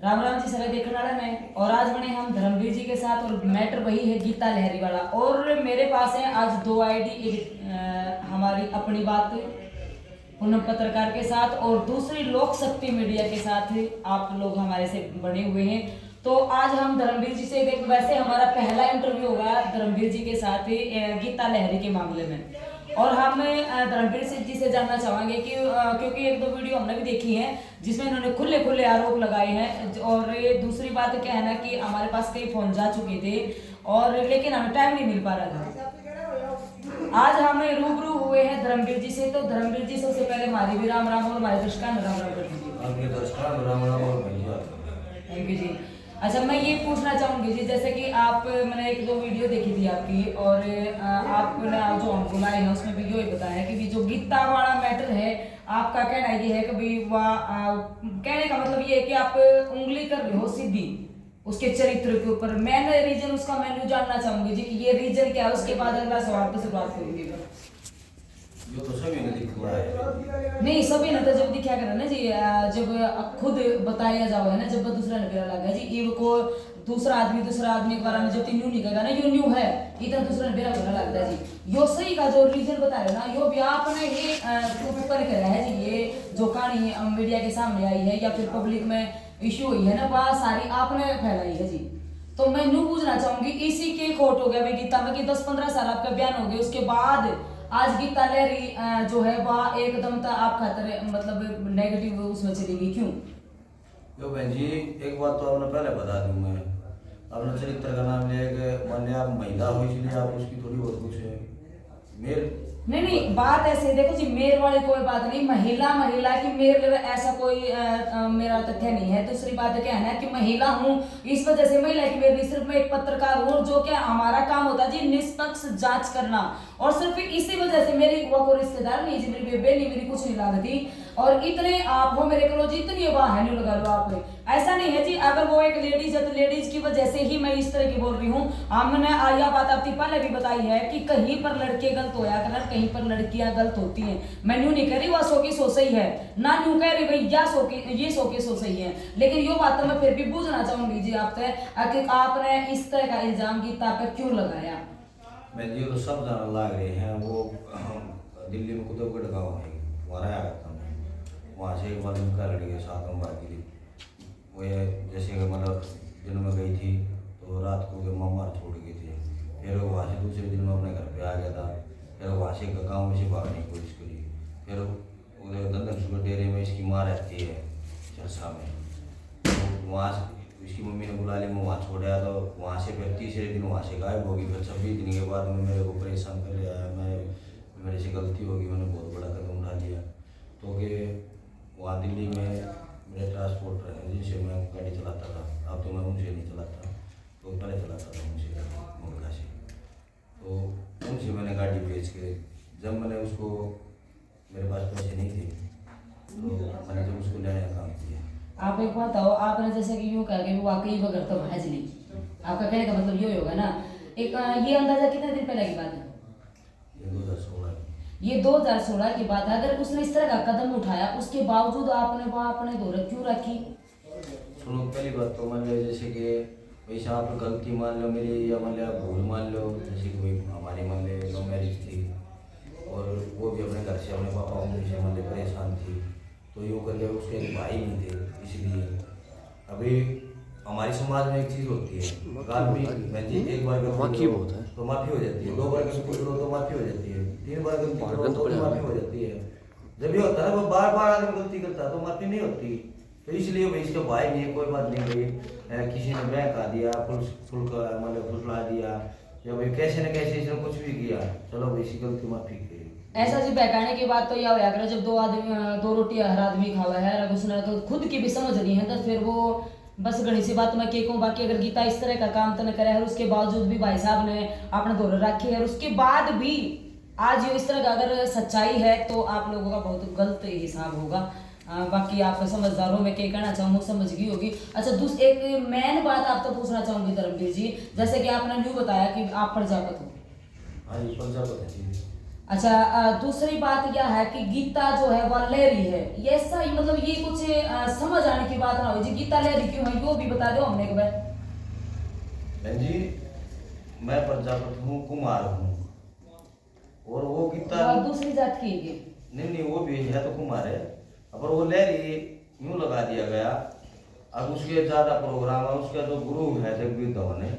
राम राम जी सभी देखने वाले में। और आज बने हम धर्मवीर जी के साथ और मैटर वही है गीता लहरी वाला। और मेरे पास है आज दो आईडी, एक हमारी अपनी बात पूनम पत्रकार के साथ और दूसरी लोक शक्ति मीडिया के साथ आप लोग हमारे से बने हुए हैं। तो आज हम धर्मवीर जी से वैसे हमारा पहला इंटरव्यू होगा धर्मवीर जी के साथ गीता लहरी के मामले में। और हम धर्मवीर जी से जानना चाहेंगे कि क्योंकि एक दो वीडियो हमने भी देखी है जिसमें इन्होंने खुले खुले आरोप लगाए हैं। और दूसरी बात क्या है ना कि हमारे पास कई फोन जा चुके थे और लेकिन हमें टाइम नहीं मिल पा रहा था। आज हम रूबरू हुए हैं धर्मवीर जी से। तो धर्मवीर जी सबसे पहले हमारी भी राम राम और हमारे दर्शकों राम राम कर दीजिए। थैंक यू जी। अच्छा, मैं ये पूछना चाहूंगी जी, जैसे कि आप मैंने एक दो वीडियो देखी थी आपकी और आपने जो हम बुलाए हैं उसमें भी यही बताया कि भी जो गीता वाला मैटर है आपका कहना ये है कि भाई कहने का मतलब ये है कि आप उंगली कर रहे हो सीधी उसके चरित्र के ऊपर। मैंने रीजन उसका मैंने जानना चाहूंगी जी कि ये रीजन क्या है, उसके बाद अगला सवाल तो शुरुआत करूंगी। जो तो सभी ने दिखा है नहीं, सभी ने तो जब दिखा कर ना जी, जब खुद बताया जाओ है ना, जब दूसरा ने लगा जी ये को दूसरा आदमी के बारे में जब न्यू निकलेगा ना यो न्यू है इतना दूसरा ने बेरा लगता है जी। यो सही का जो रीजन बता रहे ना यो भी आपने ही ऊपर करा है जी। ये जो कहानी मीडिया के सामने आई है या फिर पब्लिक में इश्यू हुई है ना वह सारी आपने फैलाई है जी। तो मैं न्यू पूछना चाहूंगी इसी के खोट हो गया भाई गीता में कि 10-15 साल आपका बयान हो गया, उसके बाद आज गीता लहरी जो है वह एकदम आप खातर मतलब नेगेटिव उसमें चली गई, क्यों? यो बहन जी एक बात तो आपने पहले बता दूं मैं, आपने चरित्र का नाम लिया कि मान लिया आप महिला हो इसलिए आप उसकी थोड़ी बहुत कुछ है मेर नहीं बात ऐसे देखो जी, मेर वाली कोई बात नहीं, महिला की मेर ऐसा कोई मेरा तथ्य नहीं है। दूसरी बात क्या है ना कि महिला हूँ इस वजह से महिला की मेरी सिर्फ मैं एक पत्रकार हूँ जो क्या हमारा काम होता है जी निष्पक्ष जांच करना। और सिर्फ इसी वजह से मेरी वो रिश्तेदार नहीं जी, मेरी बेबे नहीं, मेरी कुछ नहीं लागती। और इतने आप हो मेरे को जितनी वाह है नहीं लगा लो आप, ऐसा नहीं है जी। अगर वो एक लेडीज है तो लेडीज की वजह से ही मैं इस तरह की बोल रही हूँ। हमने यह बात आपकी पहले भी बताई है कि कहीं पर लड़के गलत होया कर कहीं पर लड़कियां गलत होती हैं। मैं न्यू नहीं कह रही वह सो की सो सही है ना, न्यू कह रही भाई ये सो की सो सही है, लेकिन यो बात तो मैं फिर भी पूछना चाहूंगी जी आपसे कि आपने इस तरह का इल्जाम गीता पे क्यों लगाया? मैं जी तो सब जाना लाग रहे हैं वो दिल्ली में कुतुबगढ़ गाँव है वहाँ आया था मैं, वहाँ से एक बार उनका लड़के के साथ में बात की वो ये जैसे कि मतलब दिन में गई थी तो रात को के मार छोड़ गई थी, फिर वहाँ से दूसरे दिन में अपने घर पे आ गया था। फिर वहाँ से गाँव में से भागने की कोशिश करी, फिर उधर दंदन शुगर डेरे में इसकी माँ रहती है चरसा में, तो वहाँ से इसकी मम्मी ने बुला ली, मैं वहाँ छोड़ा तो वहाँ से फिर तीसरे दिन वहाँ से गायब होगी। फिर 26 दिन के बाद में मेरे को परेशान कर लिया, मेरे से गलती होगी, मैंने बहुत बड़ा कदम उठा लिया। तो कि वहाँ दिल्ली में मेरे ट्रांसपोर्टर है जिनसे मैं गाड़ी चलाता था, अब तो मैं उनसे नहीं चलाता, तो पहले चलाता था उनसे मुर्गा से, तो उनसे मैंने गाड़ी बेच के जब मैंने उसको मेरे पास पैसे नहीं थे तो मैंने जब उसको लेने का काम किया। आप एक बात बताओ, आपने जैसे कि यूँ कहा कि वाकई बगैर तो भैंस नहीं, आपका कहने का मतलब ये होगा ना। एक ये अंदाजा कितने दिन पहले की बात है? ये 2016 की बात है। अगर उसने इस तरह का कदम उठाया उसके बावजूद आपने वो अपने दौरे क्यों रखी? सुनो, पहली बात तो मान लो जैसे कि वैसा आप गलती मान लो मेरी या मान लो भूल मान लो, जैसे कि कोई हमारी मान लो लव मैरिज थी और वो भी अपने घर से अपने पापा मम्मी से मान लो परेशान थी, तो यूँ करके उसके एक भाई नहीं थे, इसलिए अभी हमारी समाज में एक चीज़ होती है आदमी मैं जी एक बार गलती करो तो माफ़ी हो जाती है, 2 बार गलती करो तो माफ़ी हो जाती है, 3 बार गलती करो तो माफ़ी हो जाती है। जब ये होता है वो बार बार आदमी गलती करता है तो माफ़ी नहीं होती। तो इसलिए भाई इसके भाई नहीं, कोई बात नहीं भाई किसी ने बैंक आ दिया मतलब फुसला दिया या भाई कैसे न कैसे इसने कुछ भी किया, चलो भाई इसकी गलती माफ़ी की। ऐसा जी बहकाने की बात तो यह होया करे जब दो रोटी हर आदमी खावा है अगर उसने तो खुद की भी समझ नहीं है तो फिर वो बस गणी सी बात मैं कहूँ। बाकी अगर गीता इस तरह का काम तो न करे है उसके बावजूद भी भाई साहब ने अपने दौरे रखे है, उसके बाद भी आज ये इस तरह का अगर सच्चाई है तो आप लोगों का बहुत गलत हिसाब होगा। बाकी आप समझदार हो, मैं क्या कहना चाहूँ समझ गई होगी। अच्छा, एक मेन बात आप तो पूछना चाहूंगी धर्मवीर जी, जैसे कि आपने न्यू बताया कि आप प्रजापत हो। हाँ जी, प्रजापत है जी। अच्छा, दूसरी बात यह है कि गीता जो है वह लहरी है, ये ऐसा ही मतलब ये कुछ समझ आने की बात ना हो जी, गीता लहरी क्यों है, यो भी बता दो हमने एक बार। बहन जी, मैं प्रजापति हूँ, कुमार हूँ, और वो गीता दूसरी जात की है ये। नहीं नहीं, वो भी है तो कुमार है, पर वो लहरी यूं लगा दिया गया। अब उसके ज्यादा प्रोग्राम है, उसका जो गुरु है जगबीर धवन है,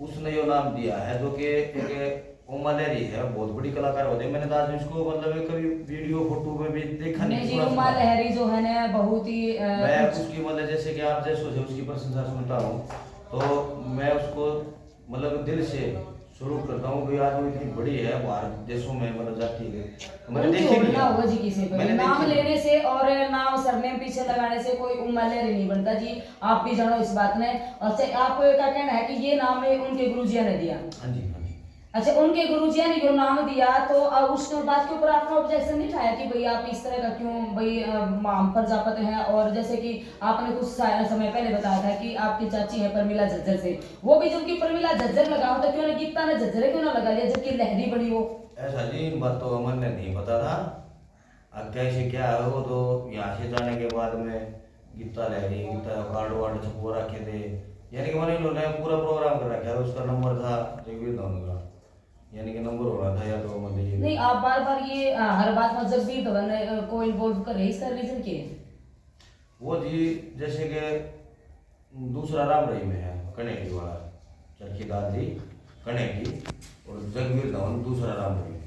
उसने यो नाम दिया है, जो कि एक उमा लहरी है, बहुत बड़ी कलाकार होते हैं। मैंने तो आज इसको मतलब कभी वीडियो फोटो में भी देखा नहीं नहीं, जी, सुना उमा लहरी जो है ना बहुत ही मैं उसकी मतलब जैसे कि आप जैसे से उसकी प्रशंसा सुनता हूँ, तो मैं उसको मतलब दिल से शुरू करता हूँ कि आज वो इतनी बड़ी है, भारत देशों में मतलब जाती है, तो मैंने उनकी देखी नहीं होना होगा जी किसी पे मैंने नाम देखी लेने से और नाम सरनेम पीछे लगाने से कोई उम्मा लहरी नहीं बनता जी, आप भी जानो इस बात में। और आपको क्या कहना है कि ये नाम उनके गुरुजिया ने दिया? हाँ जी, हाँ जी। अच्छा, उनके गुरुजिया ने जो नाम दिया तो उसके बात के ऊपर आपने ऑब्जेक्शन नहीं उठाया कि भाई आप इस तरह का क्यों, भाई हम प्रजापति हैं, और जैसे कि आपने कुछ समय पहले बताया था कि आपकी चाची है प्रमिला झज्जर से, वो भी जबकि प्रमिला झज्जर लगा हो तो क्यों ना गीता ने झज्जर क्यों ना लगा लिया जबकि लहरी बड़ी हो? ऐसा जी, इन बात तो अमन ने नहीं पता था। अब कैसे क्या है वो तो यहाँ से जाने के बाद में गीता लहरी, गीता कार्ड वार्ड छपवा रखे थे, यानी कि मैंने इन्होंने पूरा प्रोग्राम कर रखा है। उसका नंबर था जगबीर धवन का, यानी कि नंबर होना था, या तो मतलब ये नहीं, आप बार बार ये हर बात में जगबीर धवन को इन्वॉल्व कर रहे हैं, इसका रीजन क्या है? वो जी जैसे कि दूसरा राम रहीम है कनेटी वाला, चरखी दादी कनेटी, और जगबीर धवन दूसरा राम रहीम।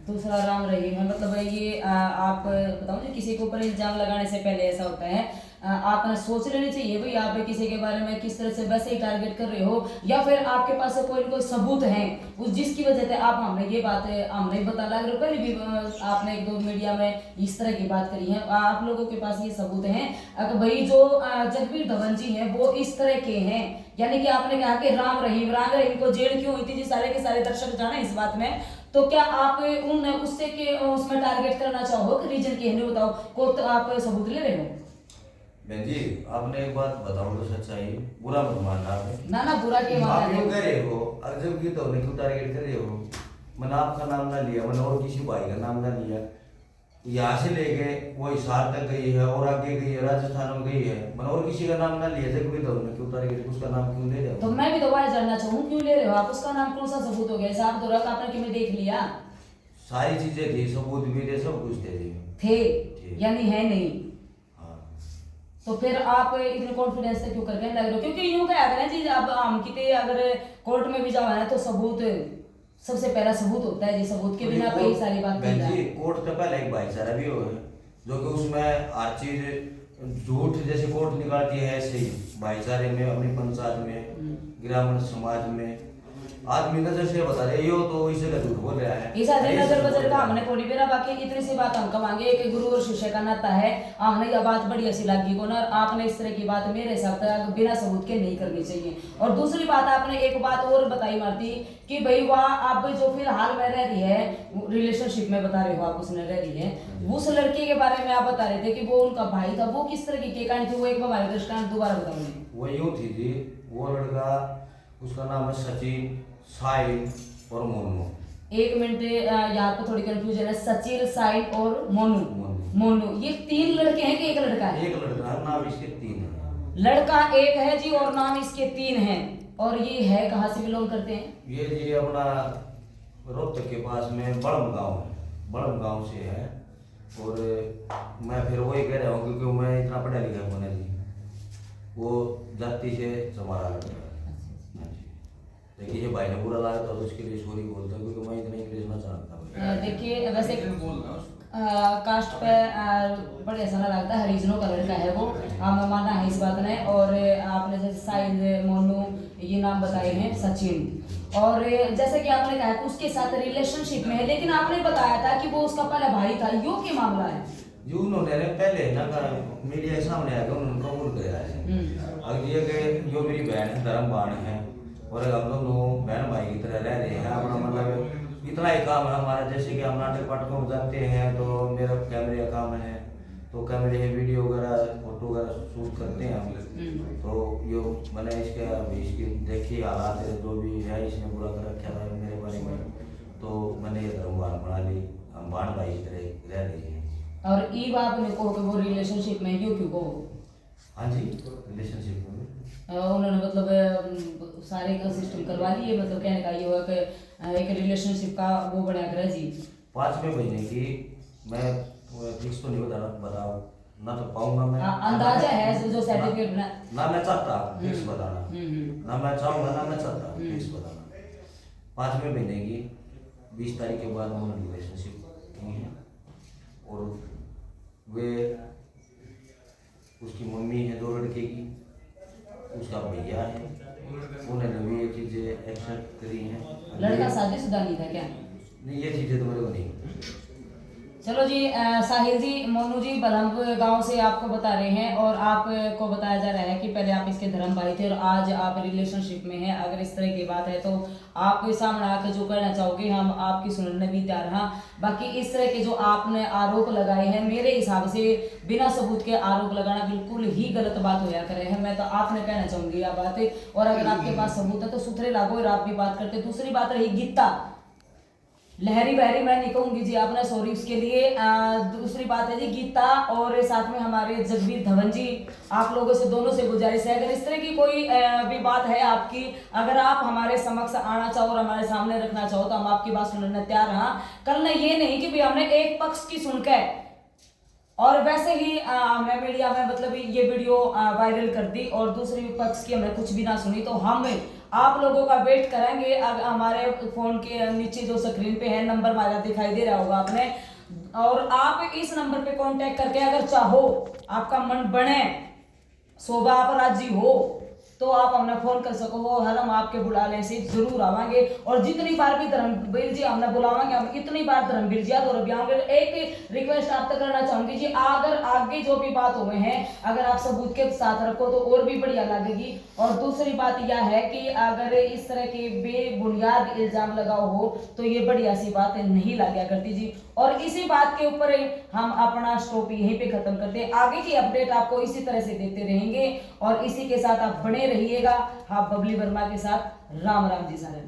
दूसरा राम रहीम है, मतलब ये आप बताओ जी, किसी के ऊपर इल्जाम लगाने से पहले ऐसा होता है, आपने सोच लेनी चाहिए भाई आप किसी के बारे में किस तरह से वैसे ही टारगेट कर रहे हो, या फिर आपके पास कोई कोई सबूत है उस जिसकी वजह से आप हमने ये बात हमने बता लग रहे हो। पहले भी आपने एक दो मीडिया में इस तरह की बात करी है, आप लोगों के पास ये सबूत हैं अगर भाई जो जगबीर धवन जी हैं वो इस तरह के हैं, यानी कि आपने कहा कि राम रहीम को जेल क्यों हुई थी जी, सारे के सारे दर्शक जाने इस बात में, तो क्या आप उन उससे के उसमें टारगेट करना चाहो कि रीजन के नहीं बताओ को, तो आप सबूत ले रहे हो? बहन जी, आपने एक बात बताओ तो सच्चाई, बुरा मत मानना आप। ना बुरा के आप माना क्यों है। कह रहे हो, अगर जब ये तो क्यों टारगेट कर रहे हो? मैंने आपका नाम ना लिया, मैंने और किसी भाई का नाम ना लिया, यहाँ से लेके वो हिसार तक गई है और आगे गई है, राजस्थान में गई है, मैंने और किसी का नाम ना लिया, जब भी तो क्यों टारगेट, उसका नाम क्यों ले रहे हो? तो मैं भी दोबारा जानना चाहूँ क्यों ले रहे हो आप उसका नाम, कौन सा सबूत हो गया साहब, तो रख आपने कि देख लिया? सारी चीजें थी, सबूत भी थे, सब कुछ थे यानी है नहीं, हाँ। तो फिर आप इतने कॉन्फिडेंस से क्यों कर रहे हैं? क्योंकि यूं क्या करें जी, अब हम कितने अगर कोर्ट में भी जाओ है तो सबूत सबसे पहला सबूत होता है जी, सबूत के बिना कोई सारी बात नहीं है। कोर्ट तो पहले एक भाईचारा भी हो, जो कि उसमें हर चीज झूठ जैसे कोर्ट निकालती है, ऐसे ही भाईचारे में, अपनी पंचायत में, ग्रामीण समाज में आदमी नजर से बता रहे हो तो इसे झूठ बोल रहा है। इस नजर बजर का हमने थोड़ी बेरा, बाकी इतनी सी बात हम कमांगे कि गुरु और शिष्य का नाता है, हमने यह बात बड़ी अच्छी लगी को ना, आपने इस तरह की बात मेरे हिसाब से बिना सबूत के नहीं करनी चाहिए। और दूसरी बात आपने एक बात और बताई मारती कि भाई वह आप जो फिलहाल में रह रही है रिलेशनशिप में, बता रहे हो आप उसने रह रही है, उस लड़के के बारे में आप बता रहे थे कि वो उनका भाई था, वो किस तरह की कहानी थी, वो एक बार हमारे दृष्टांत दोबारा बताओगे? वो यूं थी जी, वो लड़का उसका नाम है सचिन, साहिल और मोनू। एक मिनट, यहाँ पे थोड़ी कंफ्यूजन है, सचिन, साहिल और मोनू। मोनू ये तीन लड़के हैं कि एक लड़का है? एक लड़का है, नाम इसके तीन है। लड़का एक है जी और नाम इसके तीन हैं, और ये है कहाँ से बिलोंग करते हैं? ये जी अपना रोहतक के पास में बड़म गांव है, बड़म गांव से है। और मैं फिर वही कह रहा हूँ क्योंकि मैं इतना पढ़ा लिखा हूँ ना जी, वो जाति से हमारा लड़का है। देखिए ये भाई ने बुरा लगा तो उसके लिए सॉरी बोलता हूँ, क्योंकि मैं इतना इंग्लिश ना जानता। देखिए वैसे कास्ट पे बड़े ऐसा ना लगता है, हरिजनों का लड़का है वो, हम माना है इस बात ने। और आपने जैसे साहिल, मोनू ये नाम बताए हैं, सचिन, और जैसे कि आपने कहा कि उसके साथ रिलेशनशिप में है, लेकिन आपने बताया था कि वो उसका पहला भाई था, यो क्या मामला है? जो उन्होंने पहले ना मीडिया के सामने आकर उन्होंने कबूल किया है। अब ये कि जो मेरी बहन धर्मबाण है और हम दोनों बहन भाई की तरह रह रहे हैं, अपना मतलब इतना ही काम है हमारा, जैसे कि हम नाटक पाठकों में जाते हैं तो मेरा कैमरे का काम है, तो कैमरे में वीडियो वगैरह फोटो वगैरह शूट करते हैं हम। तो यो मैंने इसके देखी हालात जो भी है, इसने बुरा कर रखा था मेरे बारे में, तो मैंने ये धर्मवान बना ली, हम बाण भाई की तरह रह रहे हैं। और ई बात ने कहो कि वो रिलेशनशिप में क्यों क्यों कहो? हाँ जी, रिलेशनशिप में उन्होंने मतलब सारे का सिस्टम करवा लिए, मतलब कहने का ये हुआ कि एक रिलेशनशिप का वो बना कर जी 5वें महीने की मैं फिक्स तो नहीं बताओ ना, तो पाऊंगा मैं अंदाजा है जो सर्टिफिकेट बना ना मैं चाहता फिक्स बताना, हम्म। ना मैं चाहूंगा ना मैं चाहता फिक्स बताना। 5वें महीने की 20 तारीख के बाद उन्होंने रिलेशनशिप की है, और वे उसकी मम्मी है 2 लड़के की, उसका भैया है, उन्होंने भी ये चीजें एक्सेप्ट करी हैं। लड़का शादीशुदा नहीं था क्या? नहीं, ये चीजें तो मेरे को नहीं। चलो जी, साहिल जी, मोनू जी बलहमपुर गांव से आपको बता रहे हैं, और आपको बताया जा रहा है कि पहले आप इसके धर्म भाई थे और आज आप रिलेशनशिप में हैं। अगर इस तरह की बात है तो आप सामने आकर जो कहना चाहोगे हम आपकी सुनने भी तैयार हैं। बाकी इस तरह के जो आपने आरोप लगाए हैं, मेरे हिसाब से बिना सबूत के आरोप लगाना बिल्कुल ही गलत बात होया करे है। मैं तो आपने कहना चाहूंगी यह बात, और अगर आपके पास सबूत है तो सुथरे लागो और आप भी बात करते। दूसरी बात रही गीता लहरी बहरी, मैं नहीं कहूंगी जी, आपने सॉरी उसके लिए। दूसरी बात है जी गीता और साथ में हमारे जगबीर धवन जी, आप लोगों से दोनों से गुजारिश है, अगर इस तरह की कोई भी बात है आपकी, अगर आप हमारे समक्ष आना चाहो और हमारे सामने रखना चाहो तो हम आपकी बात सुनने तैयार हैं। कल ने ये नहीं कि भी हमने एक पक्ष की सुनकर और वैसे ही हमने मीडिया में मतलब ये वीडियो वायरल कर दी और दूसरी पक्ष की हमने कुछ भी ना सुनी, तो हम आप लोगों का वेट करेंगे। अगर हमारे फोन के नीचे जो स्क्रीन पे है नंबर हमारा दिखाई दे रहा होगा आपने, और आप इस नंबर पे कांटेक्ट करके अगर चाहो, आपका मन बने, शोभा आप राजी हो तो आप हमने फोन कर सको हो, हम आपके बुलाने से जरूर आवांगे। और जितनी बार भी धर्मवीर जी हमने बुलावांगे, हम इतनी बार धर्मवीर जी और भी आएंगे। एक रिक्वेस्ट आप तक करना चाहूंगी जी, अगर आगे जो भी बात हुए हैं अगर आप सबूत के साथ रखो तो और भी बढ़िया लगेगी। और दूसरी बात यह है कि अगर इस तरह के बेबुनियाद इल्जाम लगाओ हो तो ये बढ़िया सी बात नहीं लगा करती जी। और इसी बात के ऊपर हम अपना स्टॉप यहीं पे खत्म करते हैं। आगे की अपडेट आपको इसी तरह से देते रहेंगे और इसी के साथ आप बने रहिएगा। हाँ, बबली वर्मा के साथ राम राम जी सारे।